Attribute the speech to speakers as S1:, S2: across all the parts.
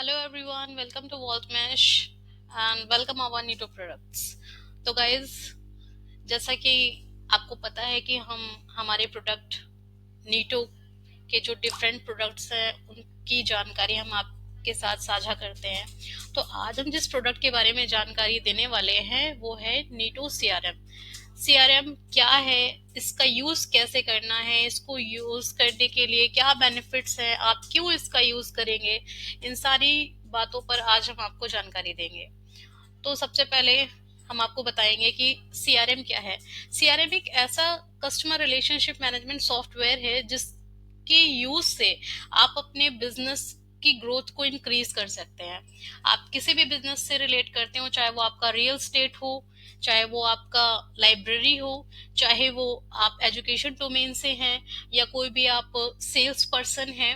S1: Hello everyone, welcome to Vault Mesh and welcome our Nito products. तो guys, जैसा कि आपको पता है कि हम हमारे प्रोडक्ट नीटो के जो डिफरेंट प्रोडक्ट्स हैं उनकी जानकारी हम आपके साथ साझा करते हैं। तो आज हम जिस प्रोडक्ट के बारे में जानकारी देने वाले हैं वो है नीटो सीआरएम। सीआरएम क्या है, इसका यूज कैसे करना है, इसको यूज करने के लिए क्या बेनिफिट्स हैं, आप क्यों इसका यूज करेंगे, इन सारी बातों पर आज हम आपको जानकारी देंगे। तो सबसे पहले हम आपको बताएंगे कि सीआरएम क्या है। सीआरएम एक ऐसा कस्टमर रिलेशनशिप मैनेजमेंट सॉफ्टवेयर है जिसके यूज से आप अपने बिजनेस की ग्रोथ को इंक्रीज कर सकते हैं। आप किसी भी बिजनेस से रिलेट करते हो, चाहे वो आपका रियल स्टेट हो, चाहे वो आपका लाइब्रेरी हो, चाहे वो आप एजुकेशन डोमेन से हैं या कोई भी आप सेल्स पर्सन हैं,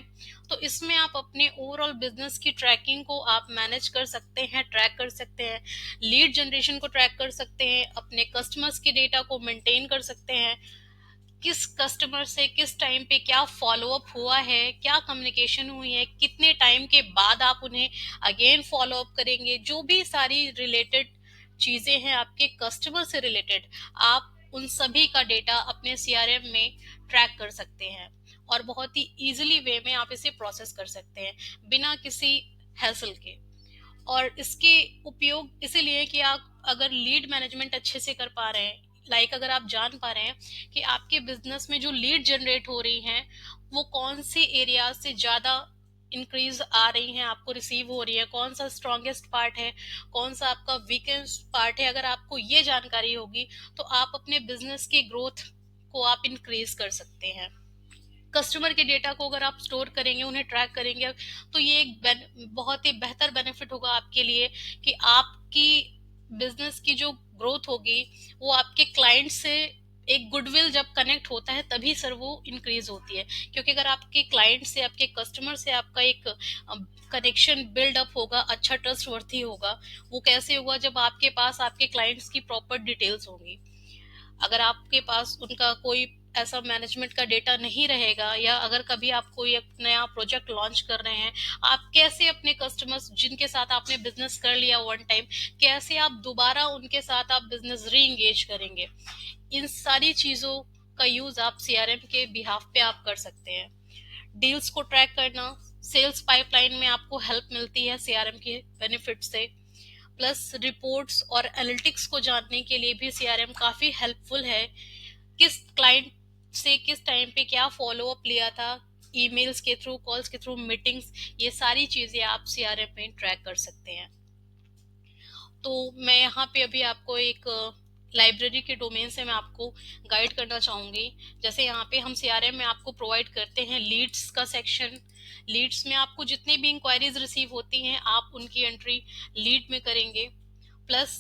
S1: तो इसमें आप अपने ओवरऑल बिजनेस की ट्रैकिंग को आप मैनेज कर सकते हैं, ट्रैक कर सकते हैं, लीड जनरेशन को ट्रैक कर सकते हैं, अपने कस्टमर्स के डेटा को मेंटेन कर सकते हैं, किस कस्टमर से किस टाइम पे क्या फॉलो अप हुआ है, क्या कम्युनिकेशन हुई है, कितने टाइम के बाद आप उन्हें अगेन फॉलो अप करेंगे, जो भी सारी रिलेटेड चीजें हैं आपके कस्टमर से रिलेटेड, आप उन सभी का डेटा अपने सीआरएम में ट्रैक कर सकते हैं और बहुत ही इजीली वे में आप इसे प्रोसेस कर सकते हैं बिना किसी हैसल के। और इसके उपयोग इसीलिए कि आप अगर लीड मैनेजमेंट अच्छे से कर पा रहे हैं, अगर आप जान पा रहे हैं कि आपके बिजनेस में जो लीड जनरेट हो रही हैं वो कौन सी एरिया से ज्यादा इंक्रीज आ रही हैं, आपको रिसीव हो रही है, कौन सा स्ट्रॉन्गेस्ट पार्ट है, कौन सा आपका वीकेस्ट पार्ट है, अगर आपको ये जानकारी होगी तो आप अपने बिजनेस की ग्रोथ को आप इंक्रीज कर सकते हैं। कस्टमर के डेटा को अगर आप स्टोर करेंगे, उन्हें ट्रैक करेंगे, तो ये एक बहुत ही बेहतर बेनिफिट होगा आपके लिए कि आपकी बिजनेस की जो ग्रोथ होगी वो आपके क्लाइंट से एक गुडविल जब कनेक्ट होता है तभी सर वो इंक्रीज होती है। क्योंकि अगर आपके क्लाइंट से, आपके कस्टमर से आपका एक कनेक्शन बिल्ड अप होगा, अच्छा ट्रस्ट वर्थी होगा, वो कैसे होगा, जब आपके पास आपके क्लाइंट्स की प्रॉपर डिटेल्स होंगी। अगर आपके पास उनका कोई ऐसा मैनेजमेंट का डेटा नहीं रहेगा, या अगर कभी आप कोई एक नया प्रोजेक्ट लॉन्च कर रहे हैं, आप कैसे अपने कस्टमर्स जिनके साथ आपने बिजनेस कर लिया वन टाइम, कैसे आप दोबारा उनके साथ आप बिजनेस री एंगेज करेंगे, इन सारी चीजों का यूज आप सीआरएम के बिहाफ पे आप कर सकते हैं। डील्स को ट्रैक करना, सेल्स पाइपलाइन में आपको हेल्प मिलती है सीआरएम के बेनिफिट से। प्लस रिपोर्ट्स और एनालिटिक्स को जानने के लिए भी सीआरएम काफी हेल्पफुल है। किस क्लाइंट से किस टाइम पे क्या फॉलो अप लिया था, ईमेल्स के थ्रू, कॉल्स के थ्रू, मीटिंग्स, ये सारी चीजें आप सीआरएम में ट्रैक कर सकते हैं। तो मैं यहाँ पे अभी आपको एक लाइब्रेरी के डोमेन से मैं आपको गाइड करना चाहूंगी। जैसे यहाँ पे हम सीआरएम में आपको प्रोवाइड करते हैं लीड्स का सेक्शन। लीड्स में आपको जितनी भी इंक्वायरीज रिसीव होती हैं आप उनकी एंट्री लीड में करेंगे। प्लस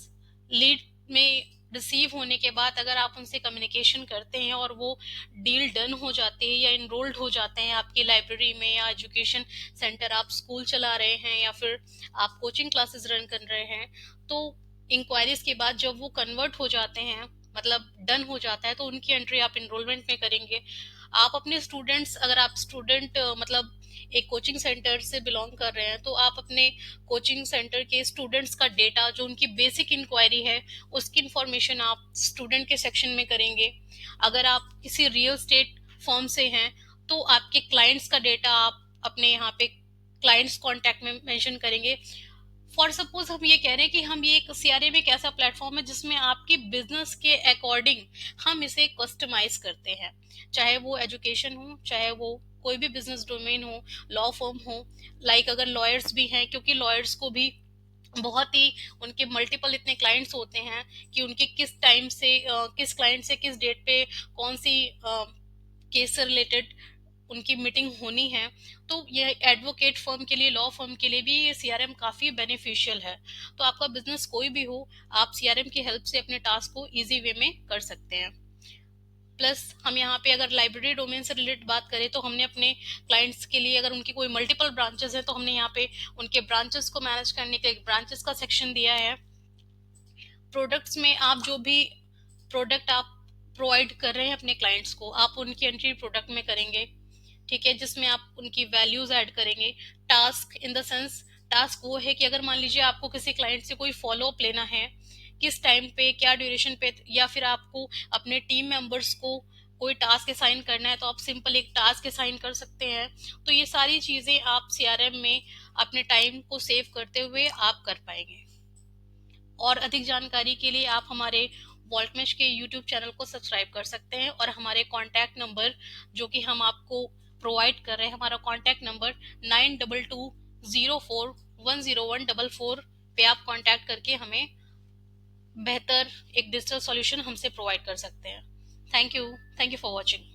S1: लीड में रिसीव होने के बाद अगर आप उनसे कम्युनिकेशन करते हैं और वो डील डन हो जाती है या इनरोल्ड हो जाते हैं आपकी लाइब्रेरी में, या एजुकेशन सेंटर, आप स्कूल चला रहे हैं या फिर आप कोचिंग क्लासेस रन कर रहे हैं, तो इंक्वायरीज के बाद जब वो कन्वर्ट हो जाते हैं, मतलब डन हो जाता है, तो उनकी एंट्री आप इनरोलमेंट में करेंगे। आप अपने स्टूडेंट्स, अगर आप स्टूडेंट मतलब एक कोचिंग सेंटर से बिलोंग कर रहे हैं, तो आप अपने कोचिंग सेंटर के स्टूडेंट्स का डेटा, जो उनकी बेसिक इंक्वायरी है, उसकी इंफॉर्मेशन आप स्टूडेंट के सेक्शन में करेंगे। अगर आप किसी रियल स्टेट फर्म से हैं तो आपके क्लाइंट्स का डेटा आप अपने यहाँ पे क्लाइंट्स कॉन्टैक्ट में मेंशन करेंगे। फॉर सपोज हम ये कह रहे हैं कि हम ये एक सीआरएम एक ऐसा प्लेटफॉर्म है जिसमें आपकी बिजनेस के अकॉर्डिंग हम इसे कस्टमाइज करते हैं, चाहे वो एजुकेशन हो, चाहे वो कोई भी बिजनेस डोमेन हो, लॉ फर्म हो, अगर लॉयर्स भी हैं, क्योंकि लॉयर्स को भी बहुत ही उनके मल्टीपल इतने क्लाइंट्स होते हैं कि उनके किस टाइम से किस क्लाइंट से किस डेट पे कौन सी केस से रिलेटेड उनकी मीटिंग होनी है। तो ये एडवोकेट फर्म के लिए, लॉ फर्म के लिए भी ये सीआरएम काफी बेनिफिशियल है। तो आपका बिजनेस कोई भी हो, आप सीआरएम की हेल्प से अपने टास्क को इजी वे में कर सकते हैं। प्लस हम यहाँ पे अगर लाइब्रेरी डोमेन से रिलेटेड बात करें तो हमने अपने क्लाइंट्स के लिए, अगर उनकी कोई मल्टीपल ब्रांचेस हैं, तो हमने यहाँ पे उनके ब्रांचेस को मैनेज करने के लिए ब्रांचेस का सेक्शन दिया है। प्रोडक्ट्स में आप जो भी प्रोडक्ट आप प्रोवाइड कर रहे हैं अपने क्लाइंट्स को, आप उनकी एंट्री प्रोडक्ट में करेंगे, ठीक है, जिसमें आप उनकी वैल्यूज ऐड करेंगे। Task in the sense task वो है कि अगर मान लीजिए आपको किसी क्लाइंट से कोई फॉलो अप लेना है, किस टाइम पे, क्या ड्यूरेशन पे, या फिर आपको अपने टीम मेंबर्स को कोई टास्क असाइन करना है, तो आप सिंपल एक टास्क असाइन कर सकते हैं। तो ये सारी चीजें आप सीआरएम में अपने टाइम को सेव करते हुए आप कर पाएंगे। और अधिक जानकारी के लिए आप हमारे वॉल्टमेश के यूट्यूब चैनल को सब्सक्राइब कर सकते हैं, और हमारे कॉन्टैक्ट नंबर जो कि हम आपको प्रोवाइड कर रहे हैं, हमारा कॉन्टैक्ट नंबर 9220410144 पे आप कॉन्टैक्ट करके हमें बेहतर एक डिजिटल सॉल्यूशन हमसे प्रोवाइड कर सकते हैं। Thank you for watching.